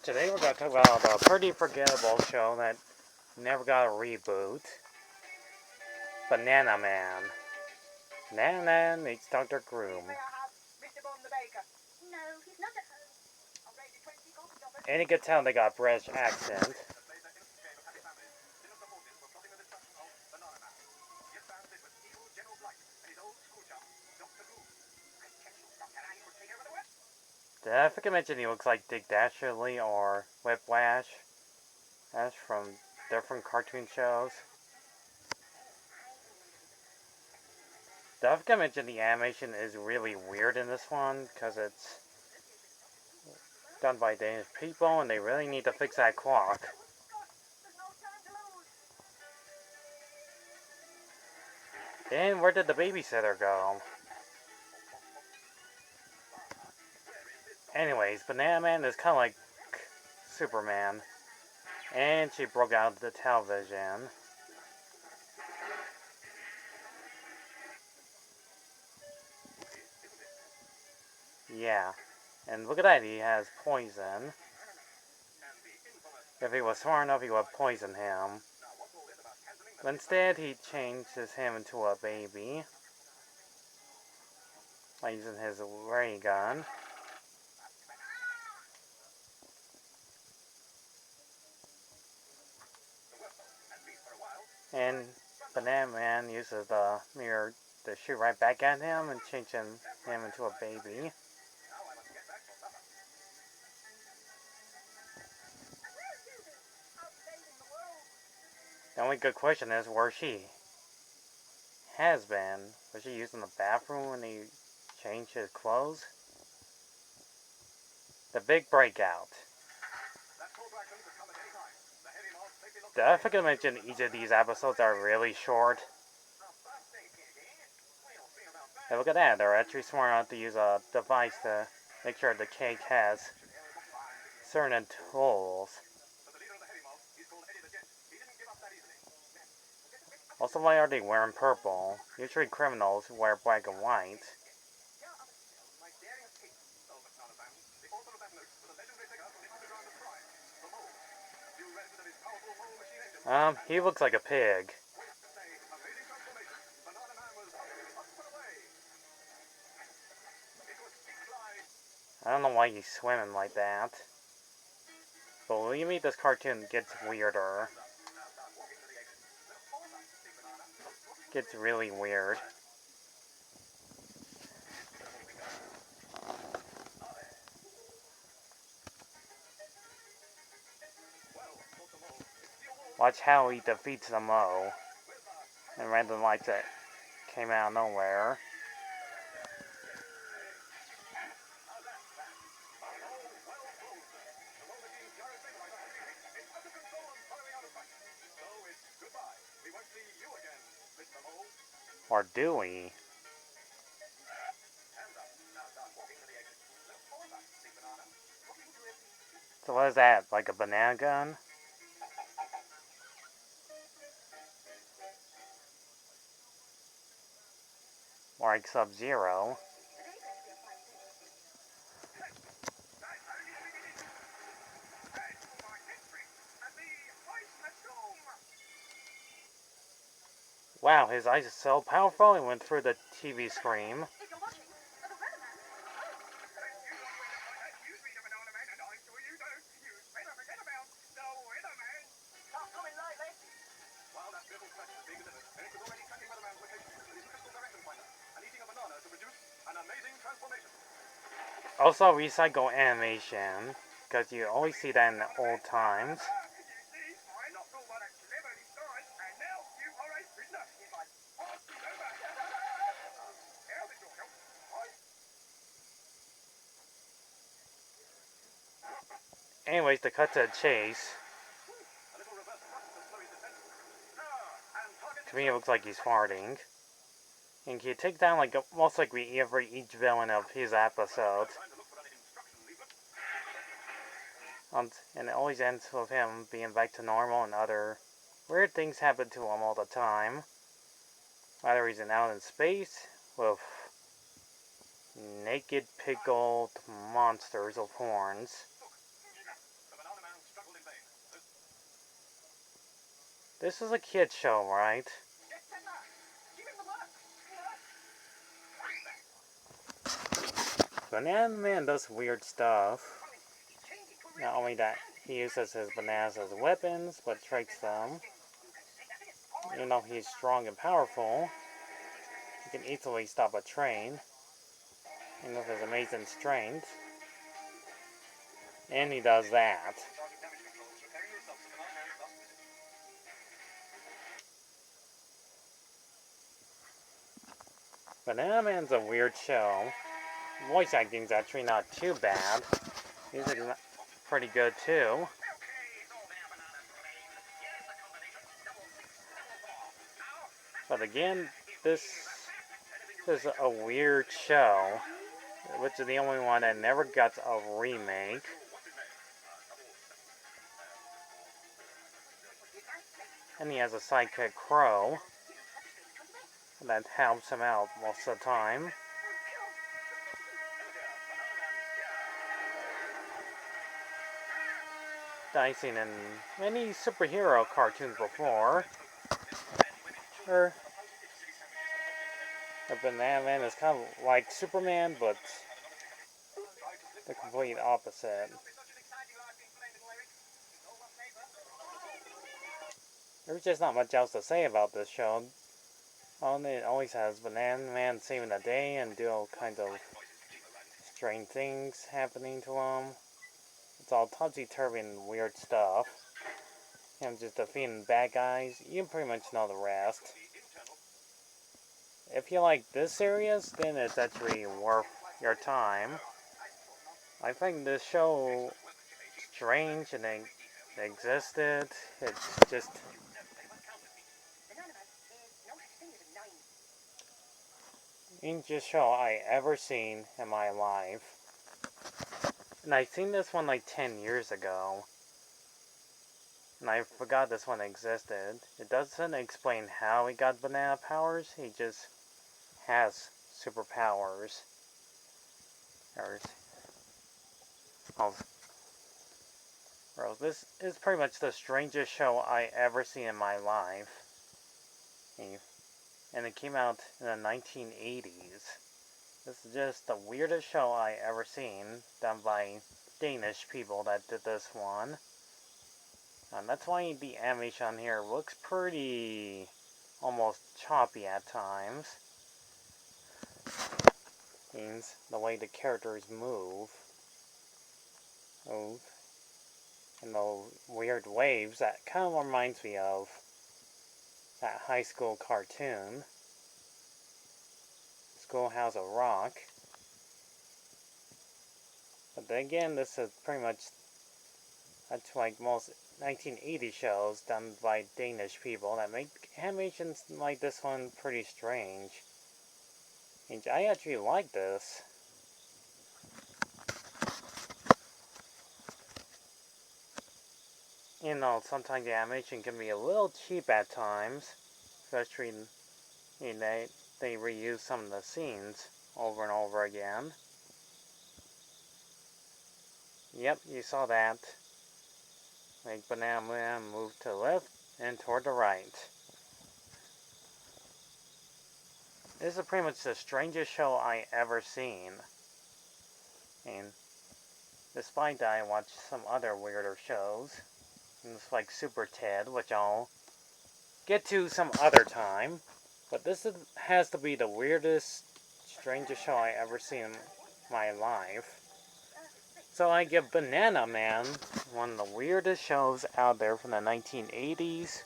Today we're going to talk about a pretty forgettable show that never got a reboot. Banana Man. Banana Man meets Dr. Groom. And you could tell they got British accent. Did I forget to mention he looks like Dick Dastardly or Whiplash? That's from different cartoon shows. Did I forget to mention the animation is really weird in this one because it's done by Danish people and they really need to fix that clock. And where did the babysitter go? Anyways, Banana Man is kind of like Superman. And she broke out the television. Yeah. And look at that, he has poison. If he was smart enough, he would poison him. But instead, he changes him into a baby. By using his ray gun. And Banana Man uses the mirror to shoot right back at him and change him into a baby. The only good question is where she has been. Was she using the bathroom when he changed his clothes? The big breakout. Did I forget to mention each of these episodes are really short? Hey, look at that, they're actually smart enough to use a device to make sure the cake has certain tools. Also, why are they wearing purple? Usually criminals wear black and white. He looks like a pig. I don't know why he's swimming like that. But believe me, this cartoon gets weirder. Gets really weird. Watch how he defeats the Mo. And random lights that came out of nowhere. Or do we? So what is that? Like a banana gun? Or like Sub-Zero? Wow, his eyes are so powerful it went through the TV screen. Also recycle animation, because you always see that in the old times. Anyways, to cut to the chase. To me it looks like he's farting. And he takes down like most likely each villain of his episodes. And it always ends with him being back to normal and other weird things happen to him all the time. Whether he's out in space with naked pickled monsters of horns. This is a kid's show, right? Banana Man does weird stuff. Not only that, he uses his bananas as weapons, but tricks them. Even though he's strong and powerful, he can easily stop a train. And with his amazing strength. And he does that. Banana Man's a weird show. Voice acting's actually not too bad. Music's pretty good too. But again, this is a weird show, which is the only one that never got a remake. And he has a sidekick, Crow, that helps him out most of the time. I've seen in many superhero cartoons before. The Banana Man is kind of like Superman, but the complete opposite. There's just not much else to say about this show. It always has Banana Man saving the day and do all kinds of strange things happening to him. It's all topsy-turvy and weird stuff. Him just defeating bad guys. You pretty much know the rest. If you like this series, then it's actually worth your time. I think this show is strange and it existed. It's just strangest show I ever seen in my life. And I seen this one like 10 years ago. And I forgot this one existed. It doesn't explain how he got banana powers. He just has superpowers. This is pretty much the strangest show I ever seen in my life. And it came out in the 1980s. This is just the weirdest show I ever seen, done by Danish people that did this one. And that's why the animation on here looks pretty almost choppy at times. Means the way the characters move. And the weird waves, that kind of reminds me of that high school cartoon, Schoolhouse of Rock. But then again, this is pretty much, that's like most 1980 shows done by Danish people that make animations like this one pretty strange. And I actually like this. You know, sometimes the animation can be a little cheap at times, especially they reuse some of the scenes over and over again. Yep, you saw that. Make Banana Man move to the left and toward the right. This is pretty much the strangest show I ever seen. And despite that, I watched some other weirder shows. It's like Super Ted, which I'll get to some other time. But this has to be the weirdest, strangest show I ever seen in my life. So I give Banana Man one of the weirdest shows out there from the 1980s.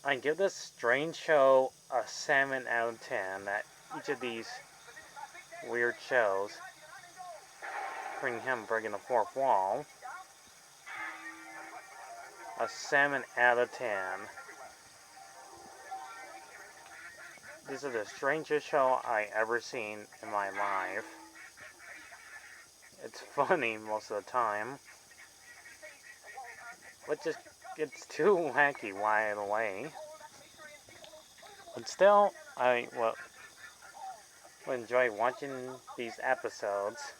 I give this strange show a 7 out of 10. That each of these weird shows bring him breaking the fourth wall. A 7 out of 10. This is the strangest show I ever seen in my life. It's funny most of the time, but just gets too wacky right away. But still, I will enjoy watching these episodes.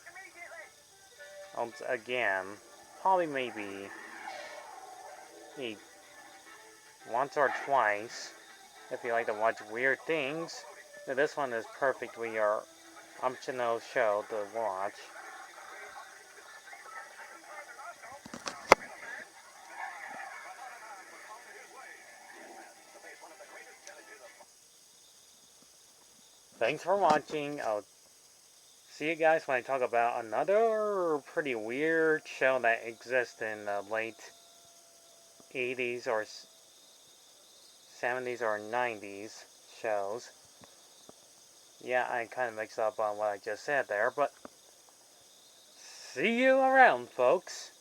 Again, probably maybe once or twice. If you like to watch weird things, then this one is perfectly your optional show to watch. Thanks for watching. I'll see you guys when I talk about another pretty weird show that exists in the late 80s or 70s or 90s shows. Yeah, I kind of mixed up on what I just said there, but see you around, folks.